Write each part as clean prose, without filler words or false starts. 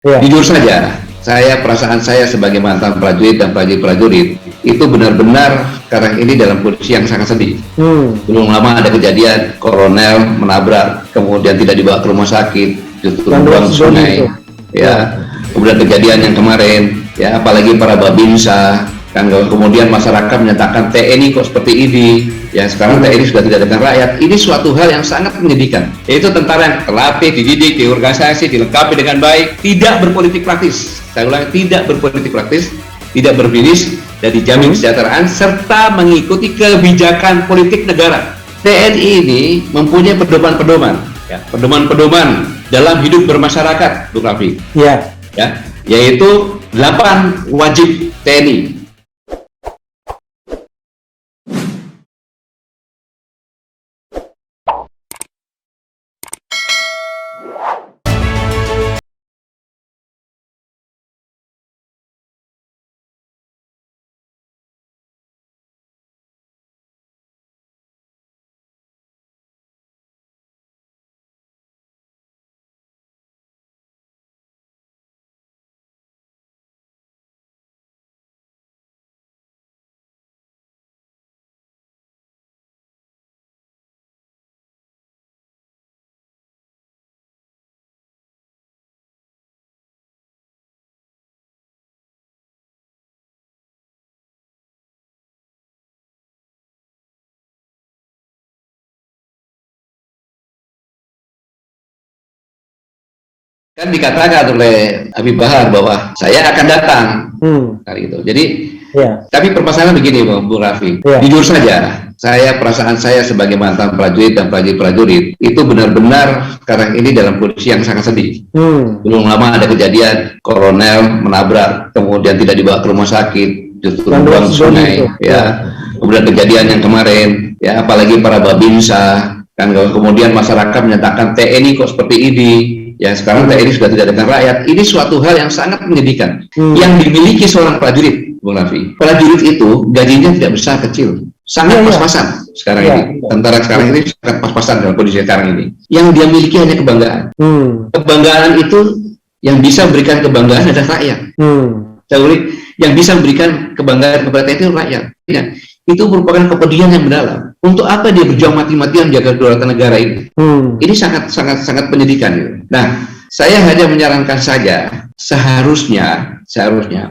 Iya. Jujur saja, perasaan saya sebagai mantan prajurit dan prajurit itu benar-benar sekarang ini dalam kondisi yang sangat sedih. Belum lama ada kejadian kolonel menabrak, kemudian tidak dibawa ke rumah sakit, justru dibuang ke sungai. Ya, kemudian kejadian yang kemarin, ya apalagi para babinsa, kan kemudian masyarakat menyatakan TNI kok seperti ini. Ya sekarang TNI sudah tidak dengan rakyat. Ini suatu hal yang sangat menyedihkan. Yaitu tentara yang terlatih, dididik, diorganisasi, dilengkapi dengan baik, tidak berpolitik praktis. Saya ulangi, tidak berpolitik praktis, tidak berbilis, dan dijamin kesejahteraan serta mengikuti kebijakan politik negara. TNI ini mempunyai pedoman-pedoman, ya, pedoman-pedoman dalam hidup bermasyarakat, Bung Raffi. Iya. Ya, yaitu 8 wajib TNI. Kan dikatakan oleh Habib Bahar bahwa saya akan datang, kali itu. Jadi, tapi permasalahan begini, Bung Raffi. Jujur saja, perasaan saya sebagai mantan prajurit dan prajurit itu benar-benar sekarang ini dalam kondisi yang sangat sedih. Belum lama ada kejadian kolonel menabrak, kemudian tidak dibawa ke rumah sakit, justru dibuang ke sungai. Ya, kemudian kejadian yang kemarin, ya apalagi para babinsa, kan kemudian masyarakat menyatakan TNI kok seperti ini. Ya sekarang TNI sudah tidak dengan rakyat. Ini suatu hal yang sangat menyedihkan. Yang dimiliki seorang prajurit, Bung Raffi. Prajurit itu gajinya tidak besar kecil, sangat pas-pasan sekarang ini. Tentara sekarang ini sangat pas-pasan dalam kondisi sekarang ini. Yang dia miliki hanya kebanggaan. Kebanggaan itu yang bisa memberikan kebanggaan adalah rakyat. Yang bisa memberikan kebanggaan kepada TNI itu rakyat. Ya. Itu merupakan kepedulian yang mendalam. Untuk apa dia berjuang mati-matian menjaga kedaulatan negara ini? Ini sangat menyedihkan. Gitu. Nah, saya hanya menyarankan saja seharusnya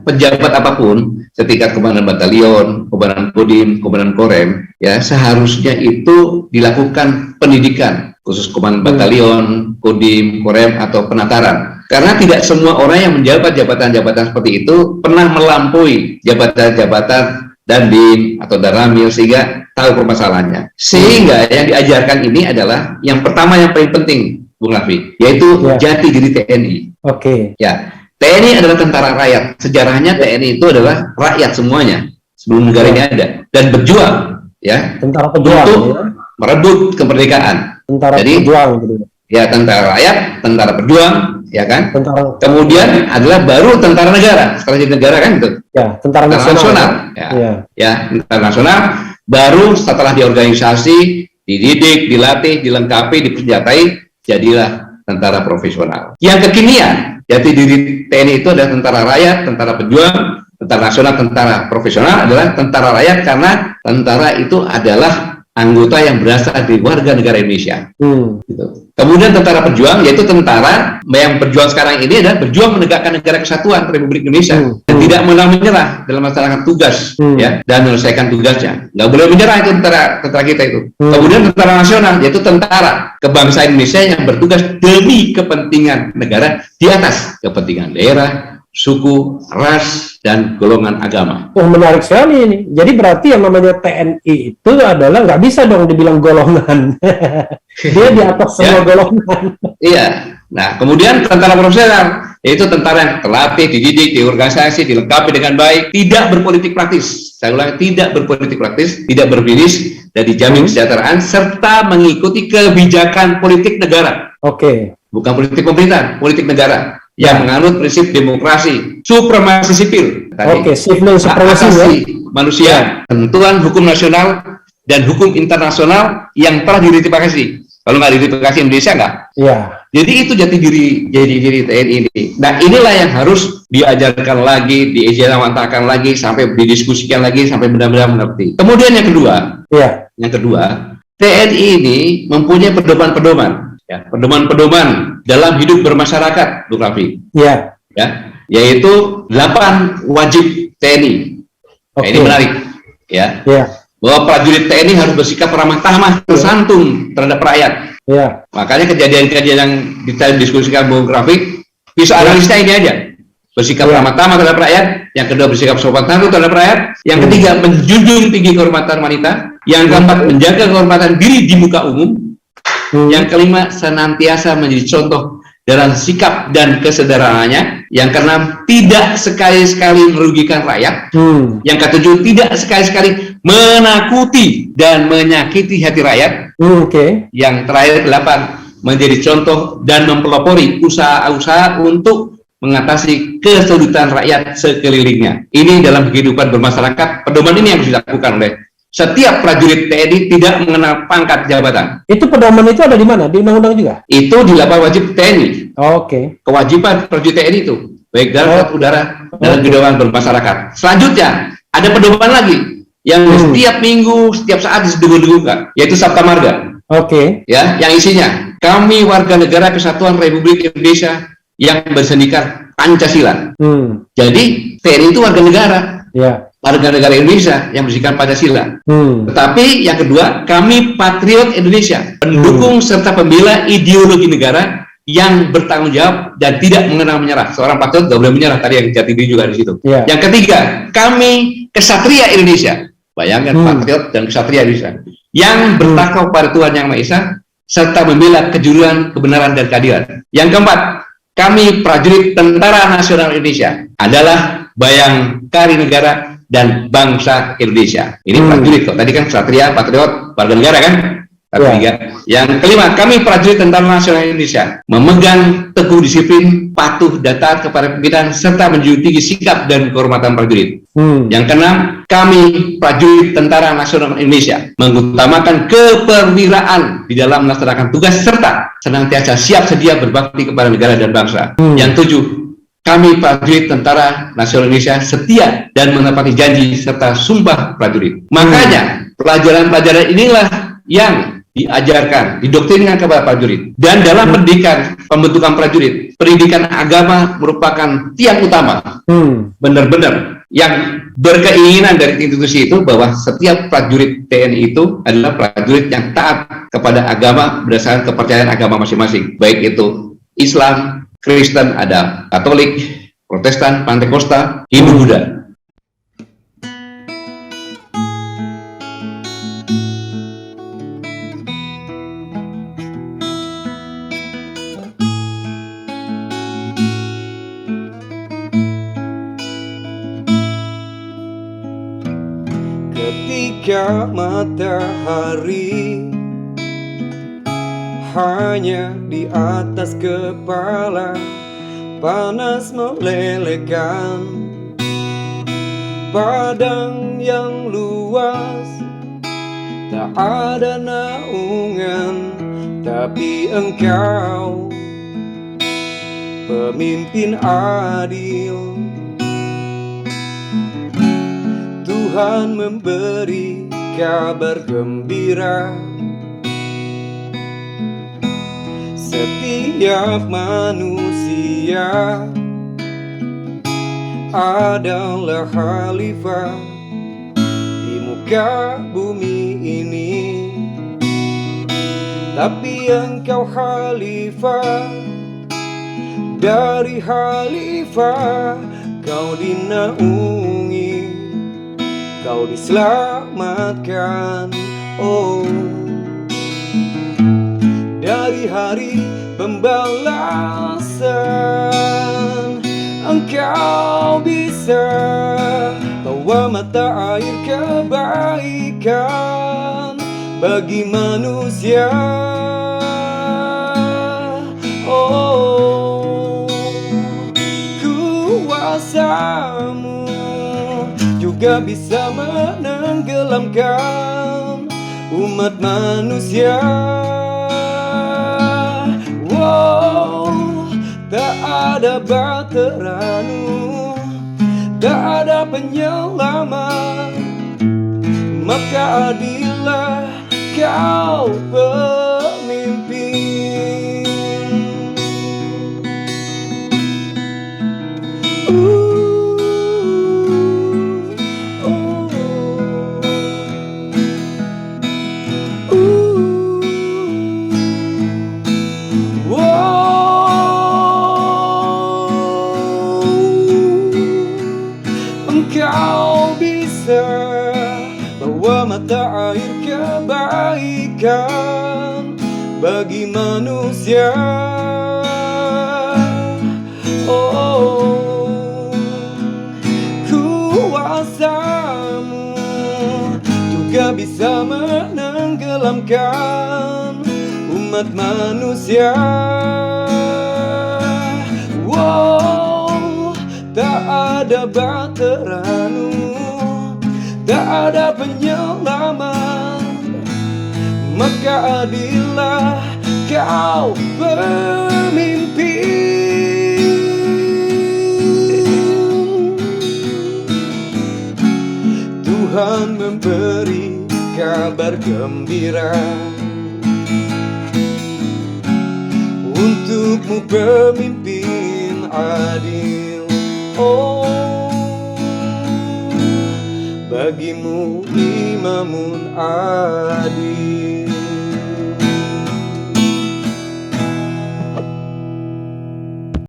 pejabat apapun, setingkat komandan batalion, komandan kodim, komandan korem, ya seharusnya itu dilakukan pendidikan khusus komandan batalion, kodim, korem atau penataran. Karena tidak semua orang yang menjabat jabatan-jabatan seperti itu pernah melampaui jabatan-jabatan Dandim atau Daramil sehingga tahu permasalahannya. Sehingga yang diajarkan ini adalah yang pertama yang paling penting, Bung Raffi, yaitu jati diri TNI. Ya, TNI adalah tentara rakyat. Sejarahnya TNI itu adalah rakyat semuanya sebelum negara ini ada dan berjuang, ya, tentara pejuang untuk merebut kemerdekaan. Ya tentara rakyat, tentara pejuang, ya kan? Kemudian adalah baru tentara negara. Setelah jadi negara kan itu. Ya, tentara nasional. Ya, tentara nasional. Baru setelah diorganisasi, dididik, dilatih, dilengkapi, dipersenjatai, jadilah tentara profesional. Yang kekinian, jati diri TNI itu adalah tentara rakyat, tentara pejuang, tentara nasional, tentara profesional adalah tentara rakyat karena tentara itu adalah anggota yang berasal dari warga negara Indonesia. Gitu. Kemudian tentara pejuang, yaitu tentara yang berjuang sekarang ini adalah berjuang menegakkan negara kesatuan Republik Indonesia dan tidak menyerah dalam melaksanakan tugas, ya, dan menyelesaikan tugasnya. Nggak boleh menyerah itu tentara kita itu. Kemudian tentara nasional, yaitu tentara kebangsaan Indonesia yang bertugas demi kepentingan negara di atas kepentingan daerah, suku, ras, dan golongan agama. Menarik sekali ini. Jadi berarti yang namanya TNI itu adalah nggak bisa dong dibilang golongan. Dia di atas semua golongan. Iya. Nah, kemudian tentara profesional, yaitu tentara yang terlatih, dididik, diorganisasi, dilengkapi dengan baik, tidak berpolitik praktis. Saya ulangi, tidak berpolitik praktis, tidak berbilis, dan dijamin kesejahteraan, serta mengikuti kebijakan politik negara. Bukan politik pemerintahan, politik negara. Yang menganut prinsip demokrasi, supremasi sipil, civil supremacy manusia, ketentuan hukum nasional dan hukum internasional yang telah diratifikasi. Kalau nggak diratifikasi Indonesia nggak, Jadi itu jati diri TNI ini. Nah, inilah yang harus diajarkan lagi, diijazahkan lagi, sampai didiskusikan lagi, sampai benar-benar mengerti. Kemudian yang kedua, TNI ini mempunyai pedoman-pedoman, ya, pedoman-pedoman dalam hidup bermasyarakat, Bu Raffi. Ya, yaitu 8 wajib TNI. Nah, ini menarik, ya. Bahwa prajurit TNI harus bersikap ramah tamah, santun terhadap rakyat. Makanya kejadian-kejadian yang kita diskusikan Bung Rafiq, bisa analisnya ini aja. Bersikap ramah tamah terhadap rakyat, yang kedua bersikap sopan santun terhadap rakyat, yang ketiga menjunjung tinggi kehormatan wanita, yang keempat menjaga kehormatan diri di muka umum, yang kelima senantiasa menjadi contoh dalam sikap dan kesederhanaannya, yang keenam tidak sekali-sekali merugikan rakyat, yang ketujuh tidak sekali-sekali menakuti dan menyakiti hati rakyat, yang terakhir 8 menjadi contoh dan mempelopori usaha-usaha untuk mengatasi kesulitan rakyat sekelilingnya. Ini dalam kehidupan bermasyarakat, pedoman ini yang harus dilakukan oleh setiap prajurit TNI, tidak mengenal pangkat jabatan. Itu pedoman itu ada di mana? Di undang-undang juga? Itu di 8 wajib TNI. Kewajiban prajurit TNI itu, baik darat, udara, dalam kehidupan bermasyarakat. Selanjutnya, ada pedoman lagi yang setiap minggu, setiap saat didengung-dengungkan, yaitu Sabta Marga. Ya, yang isinya, kami warga negara Kesatuan Republik Indonesia yang bersendikan Pancasila. Jadi TNI itu warga negara. Warga negara Indonesia yang bersikap Pancasila. Tetapi yang kedua, kami patriot Indonesia, pendukung serta pembela ideologi negara yang bertanggung jawab dan tidak mengenal menyerah. Seorang patriot tidak boleh menyerah, tadi yang jati diri juga di situ. Yang ketiga, kami kesatria Indonesia. Bayangkan, patriot dan kesatria Indonesia yang bertakwa kepada Tuhan Yang Maha Esa serta membela kejujuran, kebenaran dan keadilan. Yang keempat, kami prajurit Tentara Nasional Indonesia adalah bayangkari negara dan bangsa Indonesia. Ini prajurit kok. Tadi kan kesatria, patriot, warga negara kan? Yang kelima, kami prajurit Tentara Nasional Indonesia memegang teguh disiplin, patuh datar kepada pimpinan serta menjunjung tinggi sikap dan kehormatan prajurit. Yang keenam, kami prajurit Tentara Nasional Indonesia mengutamakan keperwiraan di dalam melaksanakan tugas serta senantiasa siap sedia berbakti kepada negara dan bangsa. Yang tujuh, kami prajurit Tentara Nasional Indonesia setia dan menepati janji serta sumpah prajurit. Makanya pelajaran-pelajaran inilah yang diajarkan, didoktrinkan kepada prajurit. Dan dalam pendidikan pembentukan prajurit, pendidikan agama merupakan tiang utama. Benar-benar yang berkeinginan dari institusi itu bahwa setiap prajurit TNI itu adalah prajurit yang taat kepada agama berdasarkan kepercayaan agama masing-masing, baik itu Islam, Kristen, ada Katolik, Protestan, Pantekosta, Hindu, Buddha. Ketika matahari hanya di atas kepala, panas melelehkan padang yang luas, tak ada naungan, tapi engkau pemimpin adil. Tuhan memberi kabar gembira, setiap manusia adalah khalifah di muka bumi ini. Tapi engkau khalifah dari khalifah, kau dinaungi, kau diselamatkan. Oh, dari hari pembalasan engkau bisa bawa mata air kebaikan bagi manusia. Oh, kuasamu juga bisa menenggelamkan umat manusia. Oh, tak ada bateranu, tak ada penyelamat, maka adilah kau pemimpin. Engkau bisa bawa mata air kebaikan bagi manusia. Oh, kuasamu juga bisa menenggelamkan umat manusia. Wow, tak ada bateranu, tak ada penyelamat, maka adilah kau pemimpin. Tuhan memberi kabar gembira untukmu pemimpin adil. Oh, bagimu imamun adil.